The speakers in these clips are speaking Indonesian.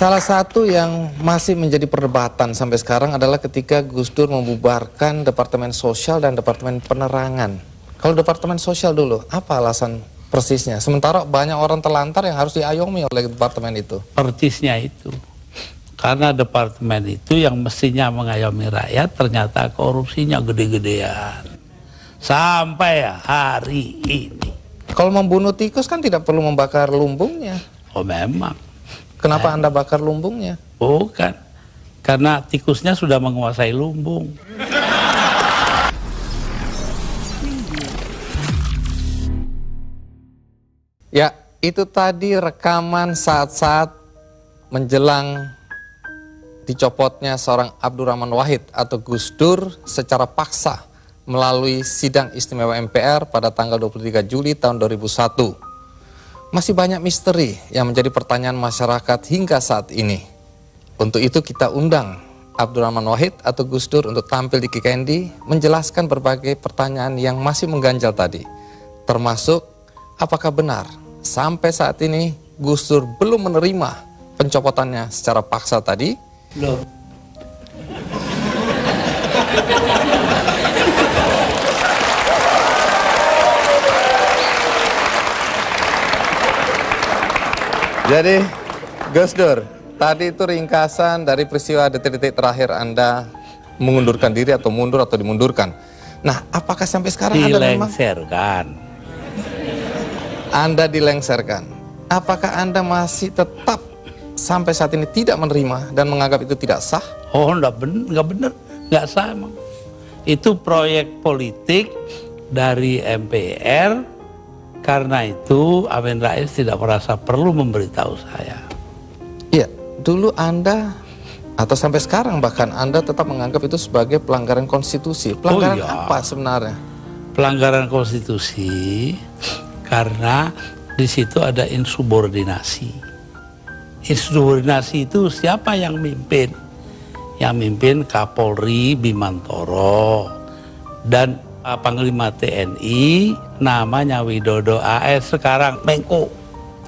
Salah satu yang masih menjadi perdebatan sampai sekarang adalah ketika Gus Dur membubarkan Departemen Sosial dan Departemen Penerangan. Kalau Departemen Sosial dulu, apa alasan persisnya? Sementara banyak orang terlantar yang harus diayomi oleh departemen itu. Persisnya itu. Karena departemen itu yang mestinya mengayomi rakyat, ternyata korupsinya gede-gedean. Sampai hari ini. Kalau membunuh tikus kan tidak perlu membakar lumbungnya. Oh memang. Kenapa Anda bakar lumbungnya? Bukan. Karena tikusnya sudah menguasai lumbung. Ya, itu tadi rekaman saat-saat menjelang dicopotnya seorang Abdurrahman Wahid atau Gus Dur secara paksa melalui sidang istimewa MPR pada tanggal 23 Juli tahun 2001. Masih banyak misteri yang menjadi pertanyaan masyarakat hingga saat ini. Untuk itu kita undang Abdurrahman Wahid atau Gus Dur untuk tampil di Kikendi menjelaskan berbagai pertanyaan yang masih mengganjal tadi. Termasuk apakah benar sampai saat ini Gus Dur belum menerima pencopotannya secara paksa tadi? Loh. Jadi, Gus Dur, tadi itu ringkasan dari peristiwa detik-detik terakhir Anda mengundurkan diri atau mundur atau dimundurkan. Nah, apakah sampai sekarang Anda dilengserkan? Apakah Anda masih tetap sampai saat ini tidak menerima dan menganggap itu tidak sah? Oh, enggak benar, enggak sah emang. Itu proyek politik dari MPR. Karena itu Amin Rais tidak merasa perlu memberitahu saya. Iya, dulu Anda atau sampai sekarang bahkan Anda tetap menganggap itu sebagai pelanggaran konstitusi. Pelanggaran apa sebenarnya? Pelanggaran konstitusi karena di situ ada insubordinasi. Insubordinasi itu siapa yang mimpin? Yang mimpin Kapolri Bimantoro dan Panglima TNI namanya Widodo AS, sekarang Menko.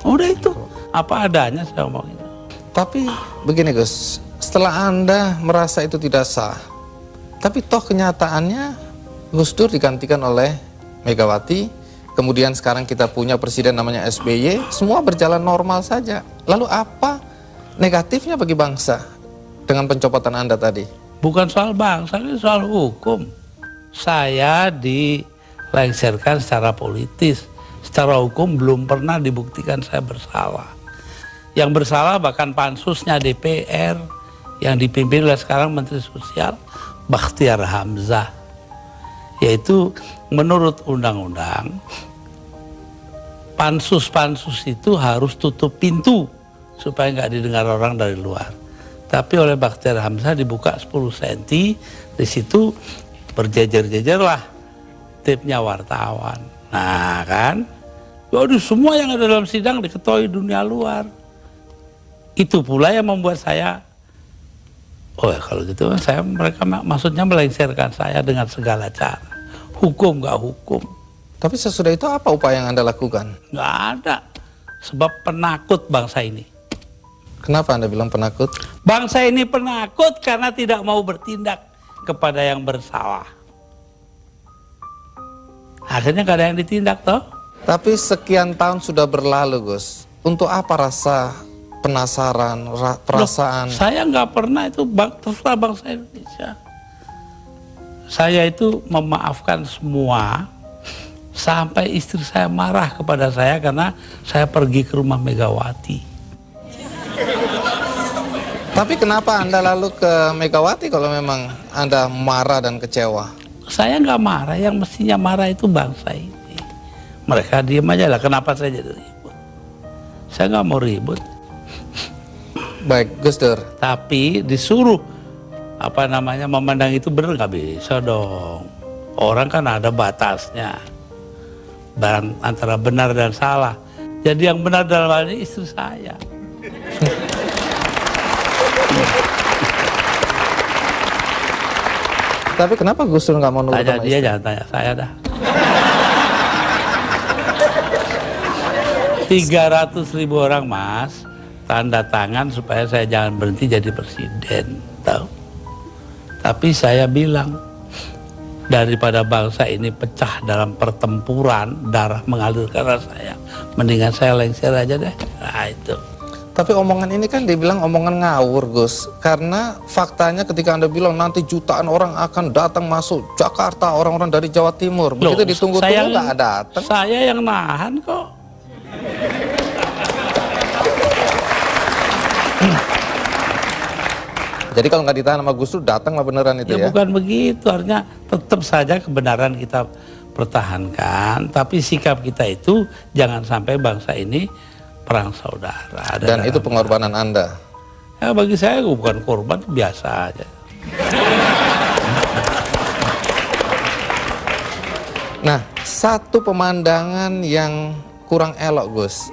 Udah itu apa adanya saya ngomong itu. Tapi begini Gus, setelah Anda merasa itu tidak sah, tapi toh kenyataannya Gus Dur digantikan oleh Megawati, kemudian sekarang kita punya presiden namanya SBY, semua berjalan normal saja. Lalu apa negatifnya bagi bangsa dengan pencopotan Anda tadi? Bukan soal bangsa, ini soal hukum. Saya dilengserkan secara politis, secara hukum belum pernah dibuktikan saya bersalah. Yang bersalah bahkan pansusnya DPR yang dipimpin oleh sekarang Menteri Sosial Bakhtiar Hamzah. Yaitu menurut undang-undang pansus-pansus itu harus tutup pintu supaya nggak didengar orang dari luar. Tapi oleh Bakhtiar Hamzah dibuka 10 cm, di situ berjejer-jejerlah tipnya wartawan. Nah kan, waduh, semua yang ada dalam sidang diketahui dunia luar. Itu pula yang membuat saya, oh ya kalau gitu mereka maksudnya melengsarkan saya dengan segala cara. Hukum nggak hukum. Tapi sesudah itu apa upaya yang Anda lakukan? Nggak ada, sebab penakut bangsa ini. Kenapa Anda bilang penakut? Bangsa ini penakut karena tidak mau bertindak kepada yang bersalah. Akhirnya gak ada yang ditindak toh. Tapi sekian tahun sudah berlalu Gus. Untuk apa rasa penasaran, perasaan? Loh, saya nggak pernah itu terserah bangsa Indonesia. Saya itu memaafkan semua. Sampai istri saya marah kepada saya karena saya pergi ke rumah Megawati. Tapi kenapa Anda lalu ke Megawati kalau memang Anda marah dan kecewa? Saya nggak marah, yang mestinya marah itu bangsa ini. Mereka diem aja lah, kenapa saya jadi ribut? Saya nggak mau ribut. Baik, Gus Dur. Tapi disuruh, memandang itu benar nggak bisa dong. Orang kan ada batasnya. Antara benar dan salah. Jadi yang benar dalam hal ini istri saya. Tapi kenapa Gus Dur nggak mau nurut tanya sama dia, istri? jangan tanya saya dah. 300.000 orang, Mas, tanda tangan supaya saya jangan berhenti jadi presiden, tahu. Tapi saya bilang, daripada bangsa ini pecah dalam pertempuran, darah mengalir karena saya, mendingan saya lengser aja deh. Nah itu. Tapi omongan ini kan dibilang omongan ngawur, Gus. Karena faktanya ketika Anda bilang nanti jutaan orang akan datang masuk Jakarta, orang-orang dari Jawa Timur. Begitu ditunggu-tunggu nggak datang. Saya yang nahan kok. Jadi kalau nggak ditahan sama Gus Dur, datang lah beneran itu ya? Bukan begitu, artinya tetap saja kebenaran kita pertahankan. Tapi sikap kita itu jangan sampai bangsa ini perang saudara. Dan itu pengorbanan Anda? Ya bagi saya bukan korban, biasa aja. Nah, satu pemandangan yang kurang elok, Gus.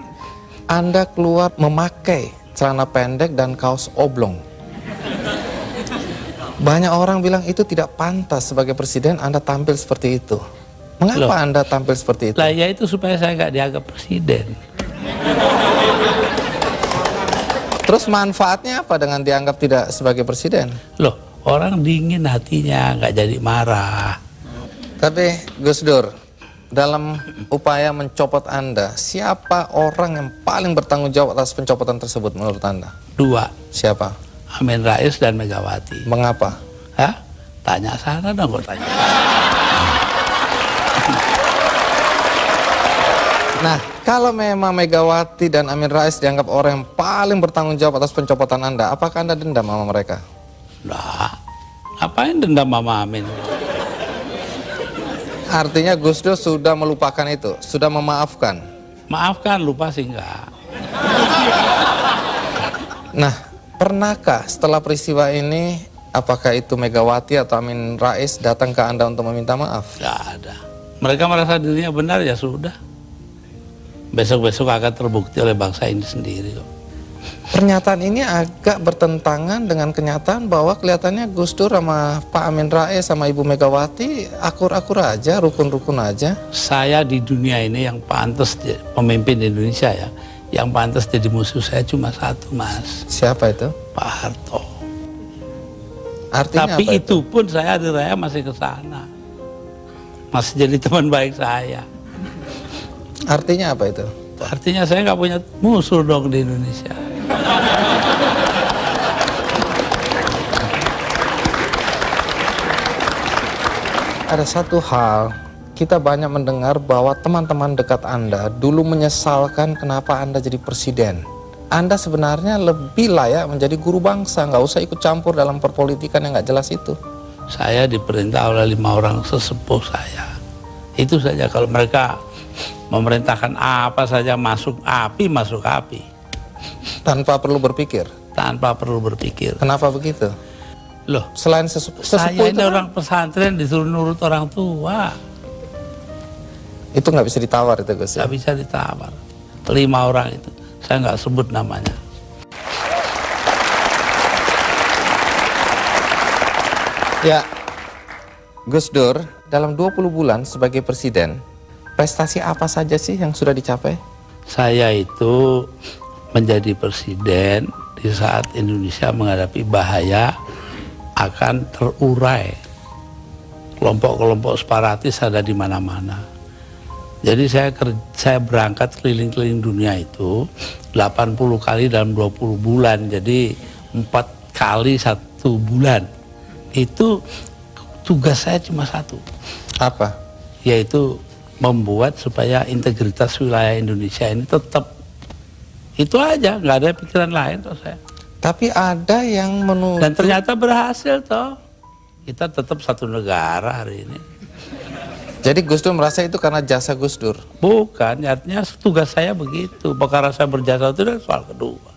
Anda keluar memakai celana pendek dan kaos oblong. Banyak orang bilang itu tidak pantas sebagai presiden Anda tampil seperti itu. Mengapa Anda tampil seperti itu? Lah ya itu supaya saya nggak dianggap presiden. Terus manfaatnya apa dengan dianggap tidak sebagai presiden? Loh, orang dingin hatinya, nggak jadi marah. Tapi Gus Dur, dalam upaya mencopot Anda, siapa orang yang paling bertanggung jawab atas pencopotan tersebut menurut Anda? 2, Siapa? Amin Rais dan Megawati. Mengapa? Hah? Tanya sana dong, kok tanya. Nah, kalau memang Megawati dan Amin Rais dianggap orang yang paling bertanggung jawab atas pencopotan Anda, apakah Anda dendam sama mereka? Nah, ngapain dendam Mama Amin? Artinya Gus Dur sudah melupakan itu, sudah memaafkan. Maafkan, lupa sih enggak. Nah, pernahkah setelah peristiwa ini, apakah itu Megawati atau Amin Rais datang ke Anda untuk meminta maaf? Enggak ada. Mereka merasa dirinya benar, ya sudah. Besok-besok akan terbukti oleh bangsa ini sendiri kok. Pernyataan ini agak bertentangan dengan kenyataan bahwa kelihatannya Gus Dur sama Pak Amin Rais sama Ibu Megawati akur-akur aja, rukun-rukun aja. Saya di dunia ini yang pantas pemimpin Indonesia ya, yang pantas jadi musuh saya cuma satu, Mas. Siapa itu? Pak Harto. Artinya tapi apa itu pun saya hari raya masih ke sana. Masih jadi teman baik saya. Artinya apa itu? Artinya saya nggak punya musuh dong di Indonesia. Ada satu hal, kita banyak mendengar bahwa teman-teman dekat Anda dulu menyesalkan kenapa Anda jadi presiden. Anda sebenarnya lebih layak menjadi guru bangsa, nggak usah ikut campur dalam perpolitikan yang nggak jelas itu. Saya diperintah oleh 5 orang sesepuh saya. Itu saja, kalau mereka memerintahkan apa saja masuk api, masuk api. Tanpa perlu berpikir? Tanpa perlu berpikir. Kenapa begitu? Loh, Selain sesepuh saya itu ini orang pesantren disuruh nurut orang tua. itu nggak bisa ditawar itu, Gus. Nggak bisa ditawar. 5 orang itu, saya nggak sebut namanya. Ya, Gus Dur, dalam 20 bulan sebagai presiden, prestasi apa saja sih yang sudah dicapai? Saya itu menjadi presiden di saat Indonesia menghadapi bahaya akan terurai. Kelompok-kelompok separatis ada di mana-mana. Jadi saya berangkat keliling-keliling dunia itu 80 kali dalam 20 bulan. Jadi 4 kali 1 bulan. Itu tugas saya cuma satu. Apa? Yaitu membuat supaya integritas wilayah Indonesia ini tetap. Itu aja, nggak ada pikiran lain toh saya. Tapi ada yang menuduh. Dan ternyata berhasil toh. Kita tetap satu negara hari ini. Jadi Gus Dur merasa itu karena jasa Gus Dur? Bukan, artinya tugas saya begitu. Perkara saya berjasa itu adalah soal kedua.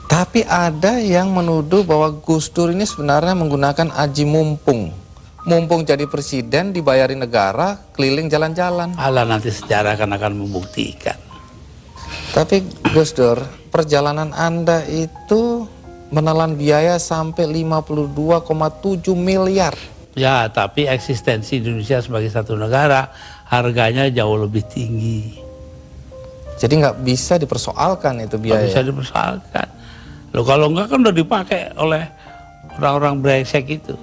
Tapi ada yang menuduh bahwa Gus Dur ini sebenarnya menggunakan aji mumpung. Mumpung jadi presiden, dibayari negara, keliling jalan-jalan. Allah nanti sejarah akan membuktikan. Tapi Gus Dur, perjalanan Anda itu menelan biaya sampai 52,7 miliar. Ya, tapi eksistensi Indonesia sebagai satu negara harganya jauh lebih tinggi. Jadi nggak bisa dipersoalkan itu Nggak biaya. bisa dipersoalkan. Loh kalau enggak kan udah dipakai oleh orang-orang brengsek itu.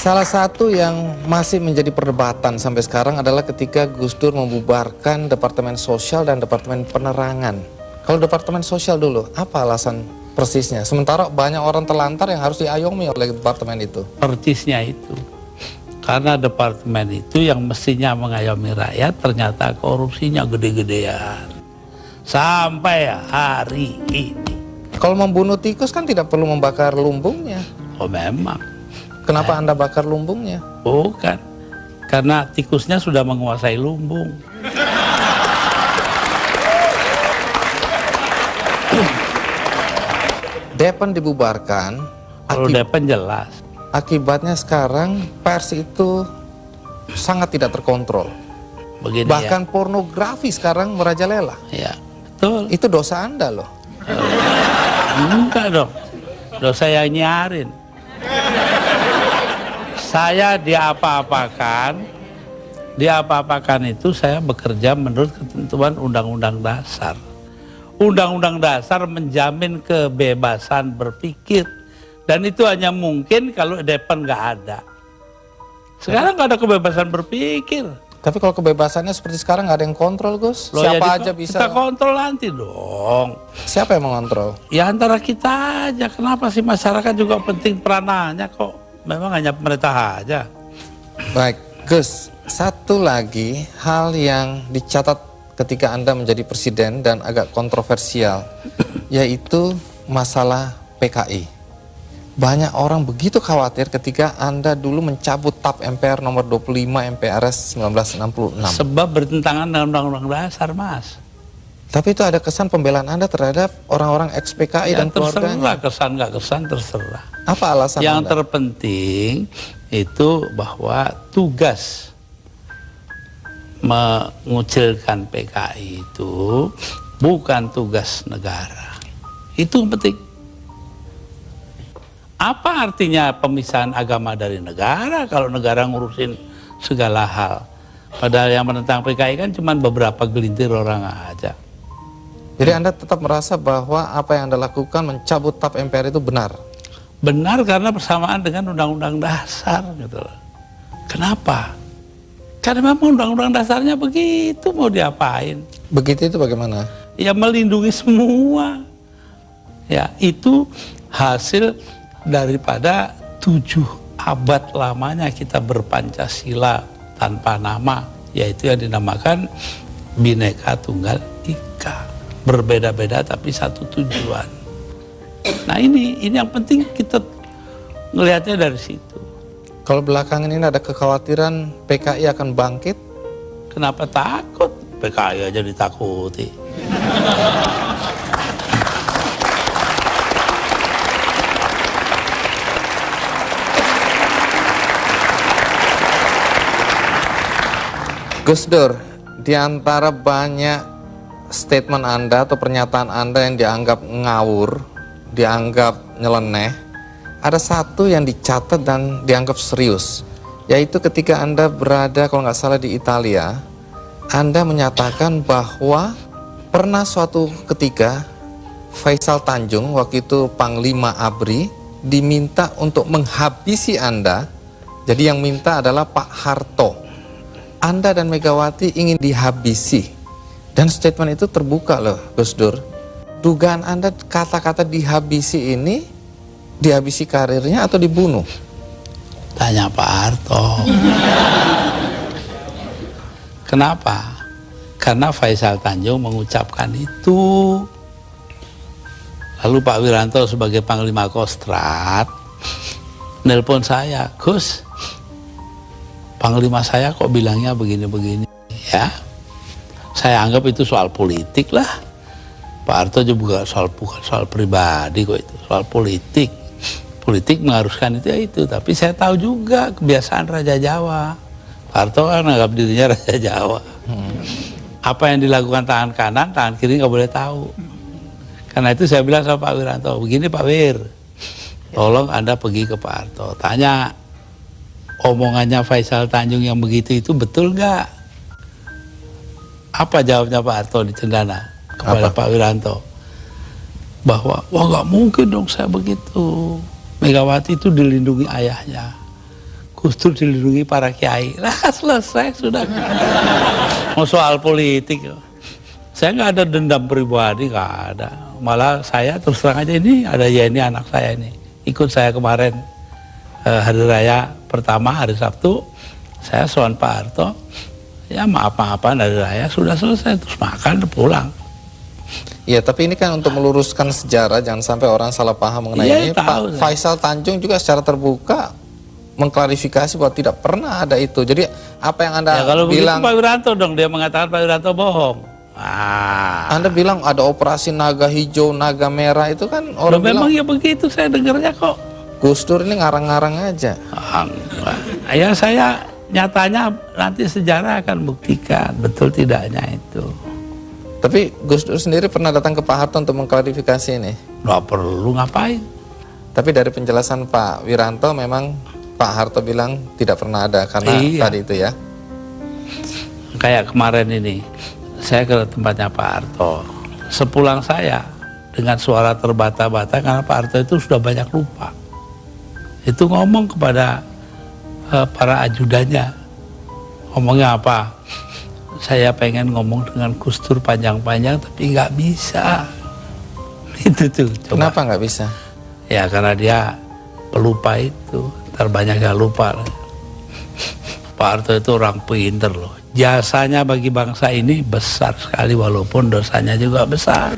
Salah satu yang masih menjadi perdebatan sampai sekarang adalah ketika Gus Dur membubarkan Departemen Sosial dan Departemen Penerangan. Kalau Departemen Sosial dulu, apa alasan persisnya? Sementara banyak orang terlantar yang harus diayomi oleh departemen itu. Persisnya itu. Karena departemen itu yang mestinya mengayomi rakyat ternyata korupsinya gede-gedean. Sampai hari ini. Kalau membunuh tikus kan tidak perlu membakar lumbungnya. Oh memang. Kenapa Anda bakar lumbungnya? Bukan. Karena tikusnya sudah menguasai lumbung. Depan dibubarkan, Kalau Depen jelas. akibatnya sekarang pers itu sangat tidak terkontrol. Begini Bahkan pornografi sekarang merajalela. ya. Betul. Itu dosa Anda loh. Enggak dong. Dosa yang nyarin. Saya diapa-apakan itu saya bekerja menurut ketentuan Undang-Undang Dasar. Undang-Undang Dasar menjamin kebebasan berpikir. Dan itu hanya mungkin kalau Depen nggak ada. Sekarang nggak ada kebebasan berpikir. Tapi kalau kebebasannya seperti sekarang nggak ada yang kontrol, Gus. Loh, ya Siapa aja bisa. Kita kontrol nanti dong. Siapa yang mengontrol? Ya antara kita aja. Kenapa sih masyarakat juga penting peranannya kok? Memang hanya pemerintah aja. Baik, Gus. Satu lagi hal yang dicatat ketika Anda menjadi presiden dan agak kontroversial, yaitu masalah PKI. Banyak orang begitu khawatir ketika Anda dulu mencabut TAP MPR nomor 25 MPRS 1966. Sebab bertentangan dengan Undang-Undang Dasar, Mas. Tapi itu ada kesan pembelaan Anda terhadap orang-orang ex-PKI Ya dan keluarganya. terserah, kesan nggak kesan terserah. Apa alasan Yang Anda? terpenting itu bahwa tugas mengucilkan PKI itu bukan tugas negara. Itu yang penting. Apa artinya pemisahan agama dari negara kalau negara ngurusin segala hal? Padahal yang menentang PKI kan cuma beberapa gelintir orang aja. Jadi Anda tetap merasa bahwa apa yang Anda lakukan mencabut TAP MPR itu benar? Benar karena bersamaan dengan Undang-Undang Dasar gitu loh. Kenapa? Karena memang Undang-Undang Dasarnya begitu, mau diapain? Begitu itu bagaimana? Ya melindungi semua. Ya itu hasil daripada 7 abad lamanya kita berpancasila tanpa nama, yaitu yang dinamakan Bhinneka Tunggal Ika. Berbeda-beda tapi satu tujuan. Nah ini yang penting kita ngelihatnya dari situ. Kalau belakangan ini ada kekhawatiran PKI akan bangkit, Kenapa takut? PKI aja ditakuti. Gus Dur, di antara banyak statement Anda atau pernyataan Anda yang dianggap ngawur, dianggap nyeleneh, ada satu yang dicatat dan dianggap serius, yaitu ketika Anda berada kalau nggak salah di Italia, Anda menyatakan bahwa pernah suatu ketika Faisal Tanjung, waktu itu Panglima ABRI, diminta untuk menghabisi Anda. Jadi yang minta adalah Pak Harto. Anda dan Megawati ingin dihabisi. Dan statement itu terbuka loh, Gus Dur. Dugaan Anda kata-kata dihabisi ini, dihabisi karirnya atau dibunuh? Tanya Pak Harto. Kenapa? Karena Faisal Tanjung mengucapkan itu. Lalu Pak Wiranto sebagai Panglima Kostrad nelpon saya, Gus, Panglima saya kok bilangnya begini-begini ya. Saya anggap itu soal politik lah. Pak Harto juga bukan soal pribadi kok, itu soal politik. Politik mengharuskan itu ya itu, tapi saya tahu juga kebiasaan Raja Jawa. Pak Harto kan anggap dirinya Raja Jawa. Apa yang dilakukan tangan kanan, tangan kiri nggak boleh tahu. Karena itu saya bilang sama Pak Wiranto, begini Pak Wir, tolong Anda pergi ke Pak Harto, tanya omongannya Faisal Tanjung yang begitu itu betul nggak? Apa jawabnya Pak Harto di Cendana kepada Pak Wiranto? Bahwa, wah nggak mungkin dong saya begitu. Megawati itu dilindungi ayahnya. Gus Dur dilindungi para kiai. Lah selesai sudah. Mau soal politik. Saya nggak ada dendam pribadi, nggak ada. Malah saya terus terang aja, ini ada Yeni anak saya ini. Ikut saya kemarin hari raya pertama, hari Sabtu. Saya soal Pak Harto. Ya maaf-maafan hari raya sudah selesai, terus makan pulang. Iya, tapi ini kan untuk meluruskan sejarah, jangan sampai orang salah paham mengenai ini. Pak Faisal Tanjung juga secara terbuka mengklarifikasi bahwa tidak pernah ada itu. Jadi apa yang Anda kalau bilang, Pak Wiranto dong, dia mengatakan Pak Wiranto bohong. Anda bilang ada operasi naga hijau, naga merah, itu kan orang memang bilang, ya begitu, saya dengarnya kok. Gus Dur ini ngarang-ngarang aja. Ya saya nyatanya nanti sejarah akan buktikan betul tidaknya itu. Tapi Gus Dur sendiri pernah datang ke Pak Harto untuk mengklarifikasi ini? Nggak perlu ngapain. Tapi dari penjelasan Pak Wiranto memang Pak Harto bilang tidak pernah ada karena tadi itu ya. Kayak kemarin ini, saya ke tempatnya Pak Harto. Sepulang saya dengan suara terbata-bata karena Pak Harto itu sudah banyak lupa. Itu ngomong kepada para ajudannya. Ngomongnya apa? Saya pengen ngomong dengan Gus Dur panjang-panjang tapi nggak bisa. Itu tuh. Coba. Kenapa nggak bisa? Ya karena dia pelupa itu. Terbanyak gak lupa. Pak Harto itu orang pinter loh. Jasanya bagi bangsa ini besar sekali walaupun dosanya juga besar.